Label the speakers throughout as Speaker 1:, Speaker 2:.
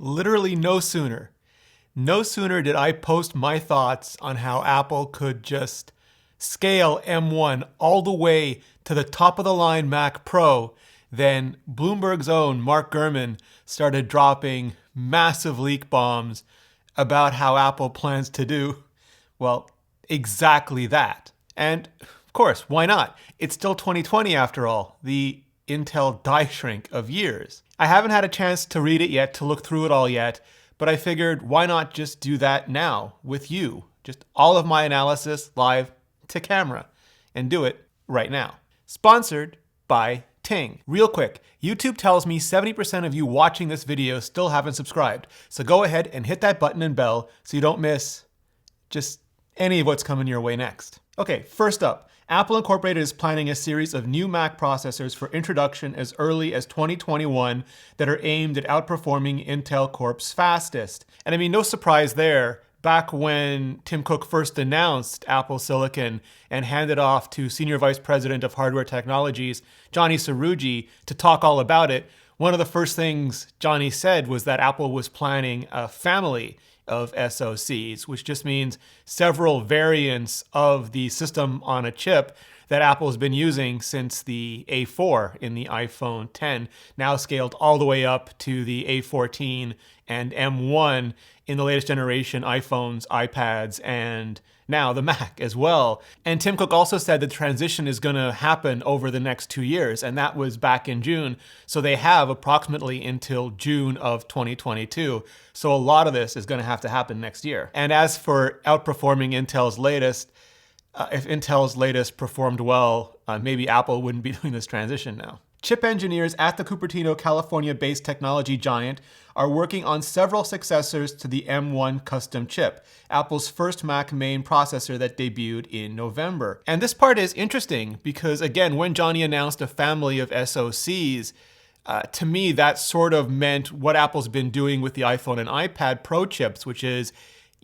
Speaker 1: literally no sooner did I post my thoughts on how Apple could just scale M1 all the way to the top of the line Mac Pro, then Bloomberg's own Mark Gurman started dropping massive leak bombs about how Apple plans to do, well, exactly that. And of course, why not? It's still 2020 after all, the Intel die shrink of years. I haven't had a chance to read it yet, to look through it all yet, but I figured why not just do that now with you? Just all of my analysis live to camera, and do it right now. Sponsored by Ting. Real quick, YouTube tells me 70% of you watching this video still haven't subscribed, so go ahead and hit that button and bell so you don't miss just any of what's coming your way next. Okay, first up, Apple Incorporated is planning a series of new Mac processors for introduction as early as 2021 that are aimed at outperforming Intel Corp's fastest. And I mean, no surprise there. Back when Tim Cook first announced Apple Silicon and handed off to Senior Vice President of Hardware Technologies, Johnny Srouji, to talk all about it, one of the first things Johnny said was that Apple was planning a family of SoCs, which just means several variants of the system on a chip that Apple has been using since the A4 in the iPhone X, now scaled all the way up to the A14 and M1 in the latest generation iPhones, iPads, and now the Mac as well. And Tim Cook also said the transition is going to happen over the next 2 years, and that was back in June. So they have approximately until June of 2022. So a lot of this is going to have to happen next year. And as for outperforming Intel's latest, if Intel's latest performed well, maybe Apple wouldn't be doing this transition now. Chip engineers at the Cupertino, California-based technology giant are working on several successors to the M1 custom chip, Apple's first Mac main processor that debuted in November. And this part is interesting because, again, when Johnny announced a family of SoCs, to me, that sort of meant what Apple's been doing with the iPhone and iPad Pro chips, which is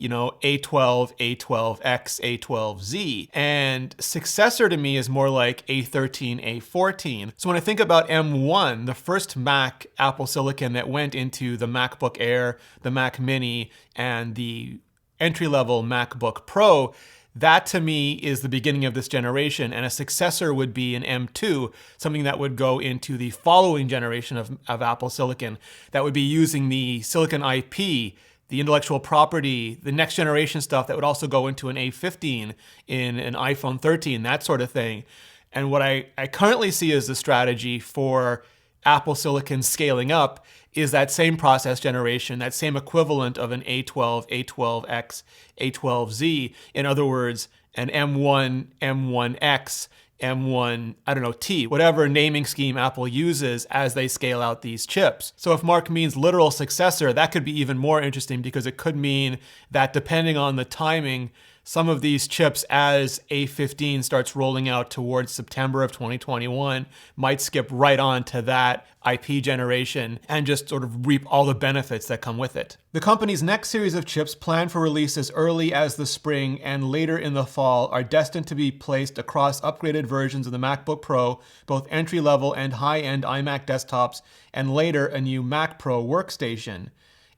Speaker 1: A12, A12X, A12Z. And successor to me is more like A13, A14. So when I think about M1, the first Mac Apple Silicon that went into the MacBook Air, the Mac Mini, and the entry-level MacBook Pro, that to me is the beginning of this generation, and a successor would be an M2, something that would go into the following generation of Apple Silicon, that would be using the Silicon IP, the intellectual property, the next generation stuff that would also go into an A15 in an iPhone 13, that sort of thing. And what I currently see as the strategy for Apple Silicon scaling up is that same process generation, that same equivalent of an A12, A12X, A12Z. In other words, an M1, M1X, M1, I don't know, T, whatever naming scheme Apple uses as they scale out these chips. So if Mark means literal successor, that could be even more interesting because it could mean that depending on the timing, some of these chips as A15 starts rolling out towards September of 2021 might skip right on to that IP generation and just sort of reap all the benefits that come with it. The company's next series of chips planned for release as early as the spring and later in the fall are destined to be placed across upgraded versions of the MacBook Pro, both entry-level and high-end iMac desktops, and later a new Mac Pro workstation.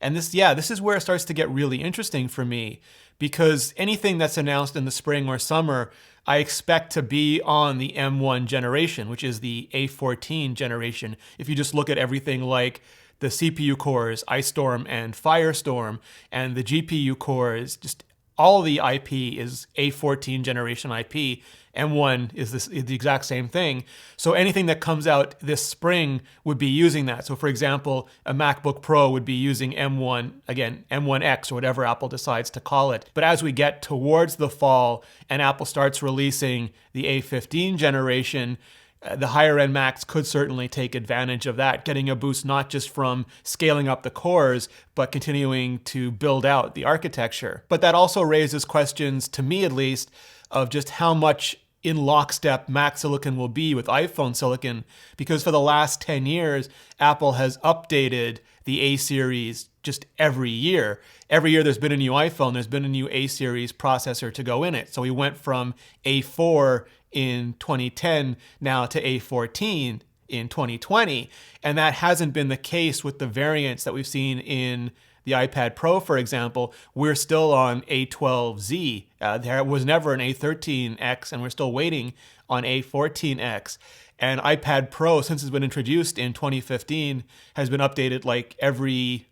Speaker 1: And this is where it starts to get really interesting for me, because anything that's announced in the spring or summer, I expect to be on the M1 generation, which is the A14 generation. If you just look at everything like the CPU cores, Ice Storm and Firestorm, and the GPU cores, just all the IP is A14 generation IP. M1 is the exact same thing. So anything that comes out this spring would be using that. So for example, a MacBook Pro would be using M1, again, M1X or whatever Apple decides to call it. But as we get towards the fall and Apple starts releasing the A15 generation, the higher end Macs could certainly take advantage of that, getting a boost not just from scaling up the cores, but continuing to build out the architecture. But that also raises questions, to me at least, of just how much in lockstep Mac Silicon will be with iPhone Silicon, because for the last 10 years, Apple has updated the A series just every year. Every year there's been a new iPhone, there's been a new A series processor to go in it. So we went from A4 in 2010 now to A14. in 2020. And that hasn't been the case with the variants that we've seen in the iPad Pro, for example. We're still on A12Z. There was never an A13X, and we're still waiting on A14X. And iPad Pro, since it's been introduced in 2015, has been updated like every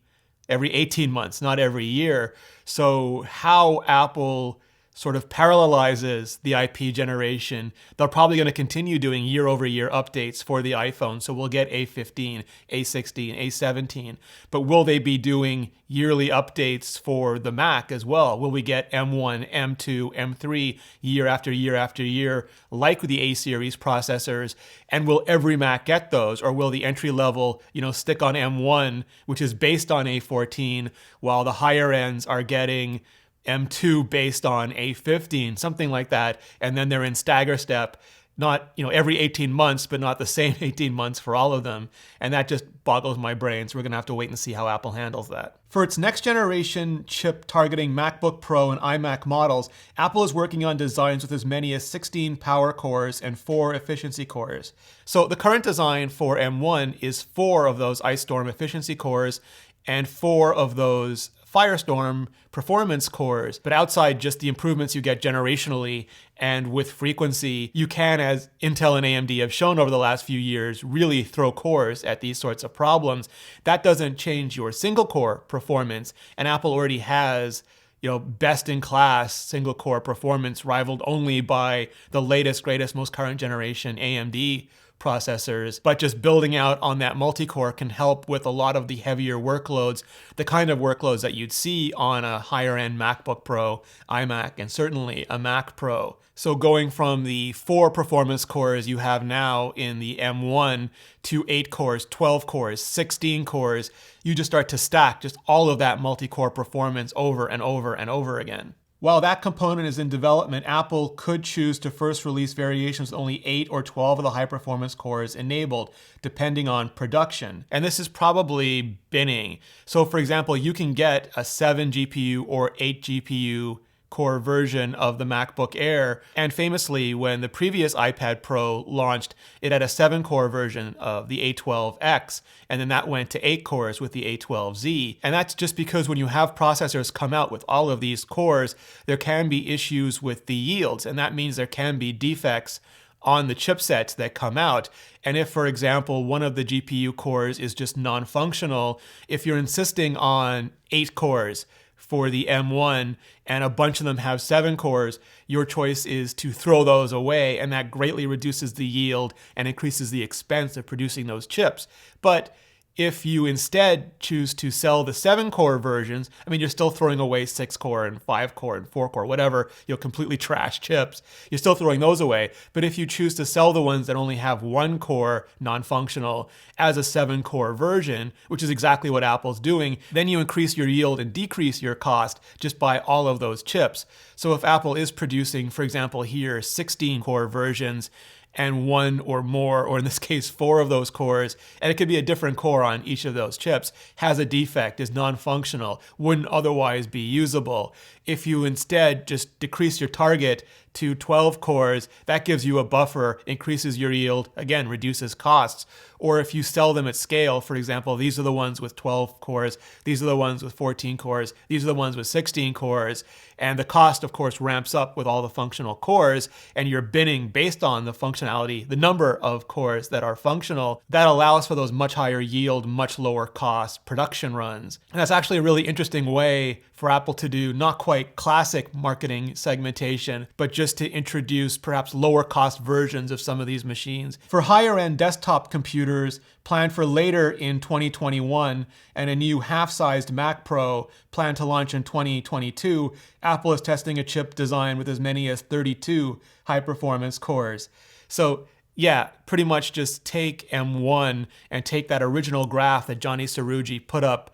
Speaker 1: 18 months, not every year. So how Apple sort of parallelizes the IP generation, they're probably going to continue doing year-over-year updates for the iPhone. So we'll get A15, A16, A17. But will they be doing yearly updates for the Mac as well? Will we get M1, M2, M3 year after year after year, like with the A-series processors? And will every Mac get those? Or will the entry level, stick on M1, which is based on A14, while the higher ends are getting M2 based on A15, something like that, and then they're in stagger step, not every 18 months, but not the same 18 months for all of them. And that just boggles my brain, so we're going to have to wait and see how Apple handles that. For its next generation chip targeting MacBook Pro and iMac models, Apple is working on designs with as many as 16 power cores and 4 efficiency cores. So the current design for M1 is 4 of those Ice Storm efficiency cores and 4 of those Firestorm performance cores. But outside just the improvements you get generationally and with frequency, you can, as Intel and AMD have shown over the last few years, really throw cores at these sorts of problems. That doesn't change your single core performance, and Apple already has best in class single core performance, rivaled only by the latest, greatest, most current generation AMD processors. But just building out on that multi-core can help with a lot of the heavier workloads, the kind of workloads that you'd see on a higher end MacBook Pro, iMac, and certainly a Mac Pro. So going from the 4 performance cores you have now in the M1 to 8 cores, 12 cores, 16 cores, you just start to stack just all of that multi-core performance over and over and over again. While that component is in development, Apple could choose to first release variations with only 8 or 12 of the high-performance cores enabled, depending on production. And this is probably binning. So for example, you can get a 7 GPU or 8 GPU core version of the MacBook Air. And famously, when the previous iPad Pro launched, it had a 7-core version of the A12X, and then that went to 8 cores with the A12Z. And that's just because when you have processors come out with all of these cores, there can be issues with the yields, and that means there can be defects on the chipsets that come out. And if, for example, one of the GPU cores is just non-functional, if you're insisting on 8 cores for the M1 and a bunch of them have 7 cores, your choice is to throw those away, and that greatly reduces the yield and increases the expense of producing those chips. But if you instead choose to sell the 7-core versions, you're still throwing away 6-core and 5-core and 4-core, whatever, completely trash chips. You're still throwing those away. But if you choose to sell the ones that only have 1 core non-functional as a 7-core version, which is exactly what Apple's doing, then you increase your yield and decrease your cost just by all of those chips. So if Apple is producing, for example, here, 16-core versions, and 1 or more, or in this case 4 of those cores, and it could be a different core on each of those chips, has a defect, is non-functional, wouldn't otherwise be usable. If you instead just decrease your target to 12 cores, that gives you a buffer, increases your yield, again, reduces costs. Or if you sell them at scale, for example, these are the ones with 12 cores, these are the ones with 14 cores, these are the ones with 16 cores, and the cost, of course, ramps up with all the functional cores, and you're binning based on the functionality, the number of cores that are functional. That allows for those much higher yield, much lower cost production runs. And that's actually a really interesting way for Apple to do not quite classic marketing segmentation, but just to introduce perhaps lower cost versions of some of these machines. For higher end desktop computers planned for later in 2021 and a new half-sized Mac Pro planned to launch in 2022, Apple is testing a chip design with as many as 32 high-performance cores. So yeah, pretty much just take M1 and take that original graph that Johnny Cerrugi put up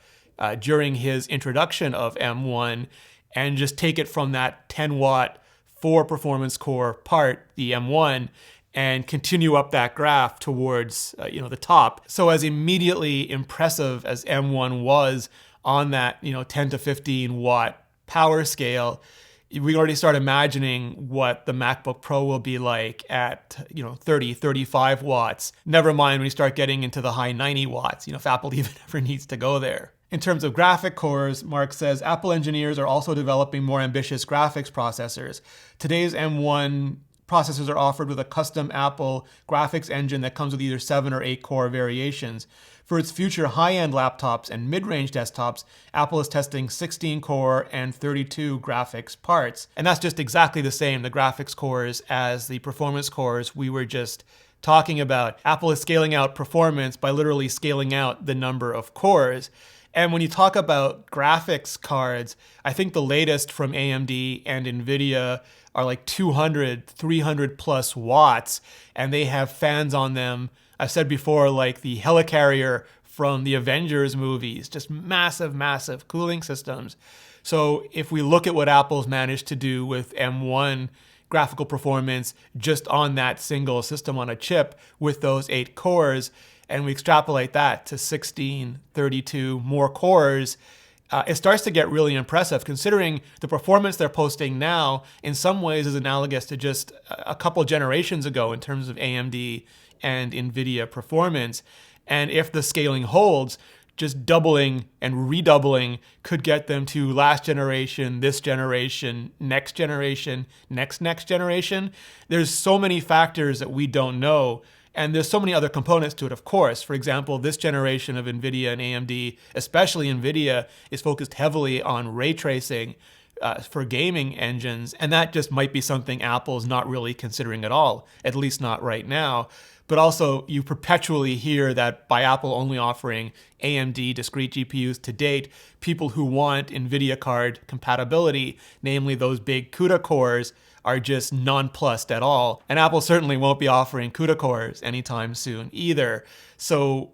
Speaker 1: during his introduction of M1 and just take it from that 10-watt 4-performance core part, the M1, and continue up that graph towards the top. So as immediately impressive as M1 was on that 10 to 15 watt power scale, we already start imagining what the MacBook Pro will be like at 30, 35 watts. Never mind when you start getting into the high 90 watts, if Apple even ever needs to go there. In terms of graphic cores, Mark says, Apple engineers are also developing more ambitious graphics processors. Today's M1 processors are offered with a custom Apple graphics engine that comes with either 7 or 8 core variations. For its future high-end laptops and mid-range desktops, Apple is testing 16-core and 32 graphics parts. And that's just exactly the same, the graphics cores, as the performance cores we were just talking about. Apple is scaling out performance by literally scaling out the number of cores. And when you talk about graphics cards, I think the latest from AMD and NVIDIA are like 200, 300 plus watts, and they have fans on them. I've said before, like the helicarrier from the Avengers movies, just massive, massive cooling systems. So if we look at what Apple's managed to do with M1 graphical performance just on that single system on a chip with those 8 cores, and we extrapolate that to 16, 32 more cores, it starts to get really impressive, considering the performance they're posting now in some ways is analogous to just a couple generations ago in terms of AMD and NVIDIA performance. And if the scaling holds, just doubling and redoubling could get them to last generation, this generation, next generation, next generation. There's so many factors that we don't know. And there's so many other components to it, of course. For example, this generation of NVIDIA and AMD, especially NVIDIA, is focused heavily on ray tracing for gaming engines. And that just might be something Apple's not really considering at all, at least not right now. But also, you perpetually hear that by Apple only offering AMD discrete GPUs to date, people who want NVIDIA card compatibility, namely those big CUDA cores, are just nonplussed at all. And Apple certainly won't be offering CUDA cores anytime soon either. So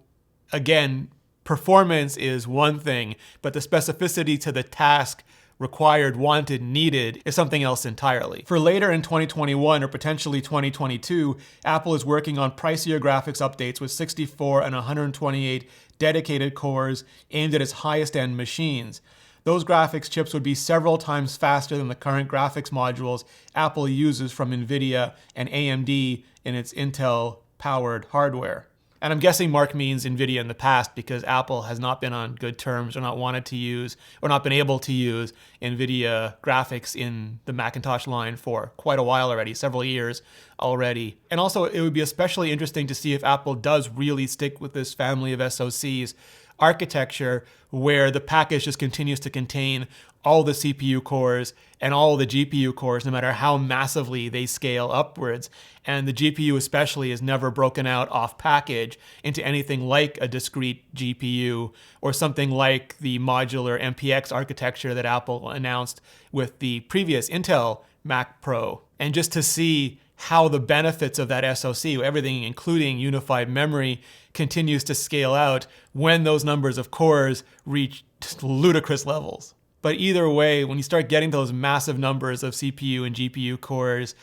Speaker 1: again, performance is one thing, but the specificity to the task required, wanted, needed is something else entirely. For later in 2021 or potentially 2022, Apple is working on pricier graphics updates with 64 and 128 dedicated cores aimed at its highest end machines. Those graphics chips would be several times faster than the current graphics modules Apple uses from NVIDIA and AMD in its Intel-powered hardware. And I'm guessing Mark means NVIDIA in the past because Apple has not been on good terms or not wanted to use or not been able to use NVIDIA graphics in the Macintosh line for quite a while already, several years already. And also, it would be especially interesting to see if Apple does really stick with this family of SoCs architecture where the package just continues to contain all the CPU cores and all the GPU cores, no matter how massively they scale upwards. And the GPU especially is never broken out off package into anything like a discrete GPU or something like the modular MPX architecture that Apple announced with the previous Intel Mac Pro. And just to see how the benefits of that SoC, everything including unified memory, continues to scale out when those numbers of cores reach just ludicrous levels. But either way, when you start getting those massive numbers of CPU and GPU cores,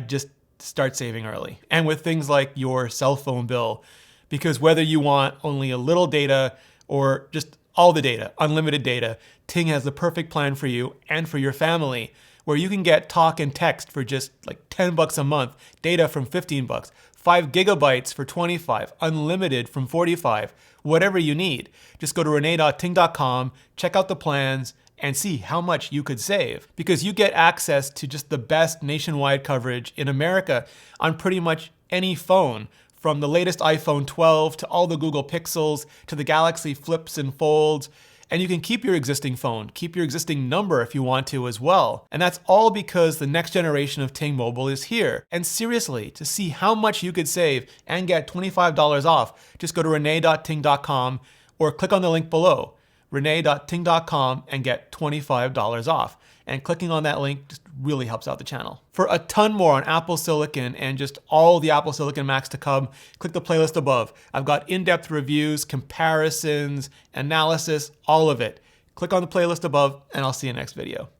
Speaker 1: just start saving early. And with things like your cell phone bill, because whether you want only a little data or just all the data, unlimited data, Ting has the perfect plan for you and for your family, where you can get talk and text for just like $10 a month, data from $15, 5 gigabytes for $25, unlimited from $45, whatever you need. Just go to rene.ting.com, check out the plans, and see how much you could save. Because you get access to just the best nationwide coverage in America on pretty much any phone, from the latest iPhone 12 to all the Google Pixels to the Galaxy Flips and Folds. And you can keep your existing phone, keep your existing number if you want to as well. And that's all because the next generation of Ting Mobile is here. And seriously, to see how much you could save and get $25 off, just go to rene.ting.com or click on the link below, rene.ting.com, and get $25 off. And clicking on that link just really helps out the channel. For a ton more on Apple Silicon and just all the Apple Silicon Macs to come, click the playlist above. I've got in-depth reviews, comparisons, analysis, all of it. Click on the playlist above, and I'll see you next video.